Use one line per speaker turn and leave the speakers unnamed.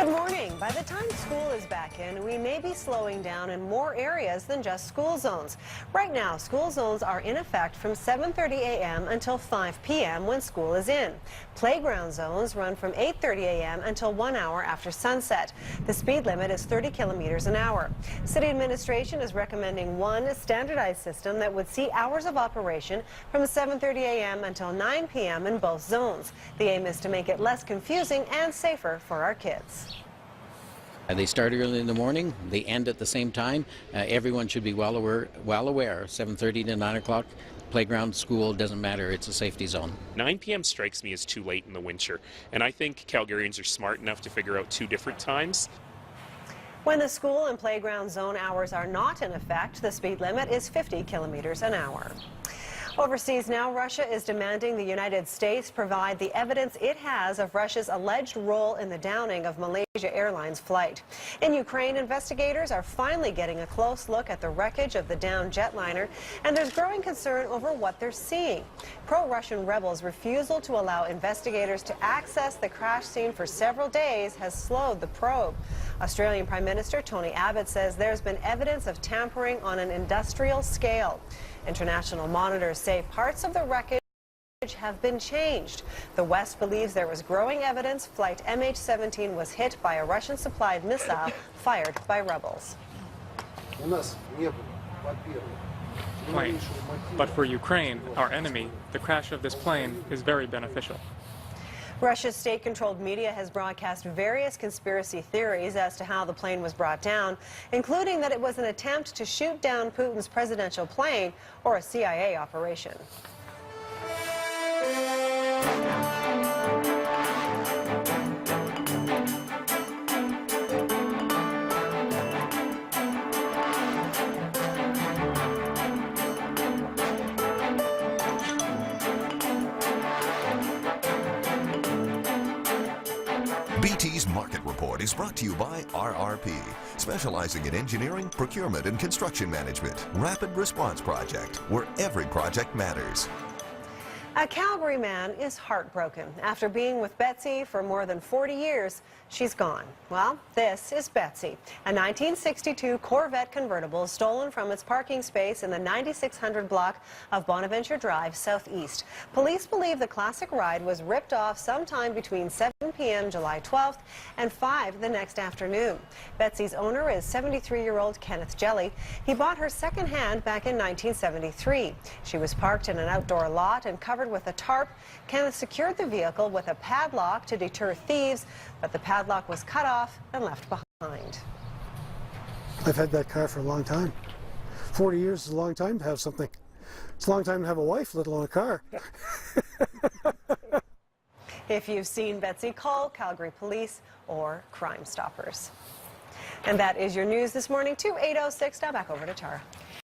Good morning. By the time school is back in, we may be slowing down in more areas than just school zones. Right now, school zones are in effect from 7:30 a.m. until 5 p.m. when school is in. Playground zones run from 8:30 a.m. until 1 hour after sunset. The speed limit is 30 kilometers an hour. City administration is recommending one standardized system that would see hours of operation from 7:30 a.m. until 9 p.m. in both zones. The aim is to make it less confusing and safer for our kids.
They start early in the morning, they end at the same time. Everyone should be well aware, 7:30 to 9 o'clock, playground, school, doesn't matter, it's a safety zone.
9 p.m. strikes me as too late in the winter, and I think Calgarians are smart enough to figure out two different times.
When the school and playground zone hours are not in effect, the speed limit is 50 kilometers an hour. Overseas now, Russia is demanding the United States provide the evidence it has of Russia's alleged role in the downing of Malaysia Airlines flight. In Ukraine, investigators are finally getting a close look at the wreckage of the downed jetliner, and there's growing concern over what they're seeing. Pro-Russian rebels' refusal to allow investigators to access the crash scene for several days has slowed the probe. Australian Prime Minister Tony Abbott says there's been evidence of tampering on an industrial scale. International monitors say parts of the wreckage have been changed. The West believes there was growing evidence flight MH17 was hit by a Russian-supplied missile fired by rebels.
Plane. But for Ukraine, our enemy, the crash of this plane is very beneficial.
Russia's state-controlled media has broadcast various conspiracy theories as to how the plane was brought down, including that it was an attempt to shoot down Putin's presidential plane or a CIA operation.
BT's Market Report is brought to you by RRP, specializing in engineering, procurement, and construction management. Rapid Response Project, where every project matters.
A Calgary man is heartbroken. After being with Betsy for more than 40 years, she's gone. Well, this is Betsy, a 1962 Corvette convertible stolen from its parking space in the 9600 block of Bonaventure Drive, southeast. Police believe the classic ride was ripped off sometime between 7 p.m. July 12th and 5 the next afternoon. Betsy's owner is 73-year-old Kenneth Jelly. He bought her secondhand back in 1973. She was parked in an outdoor lot and covered with a tarp. Kenneth secured the vehicle with a padlock to deter thieves, but the padlock was cut off and left behind.
I've had that car for a long time. 40 years is a long time to have something. It's a long time to have a wife, let alone a car.
If you've seen Betsy, call Calgary Police or Crime Stoppers. And that is your news this morning, 8:06. Now back over to Tara.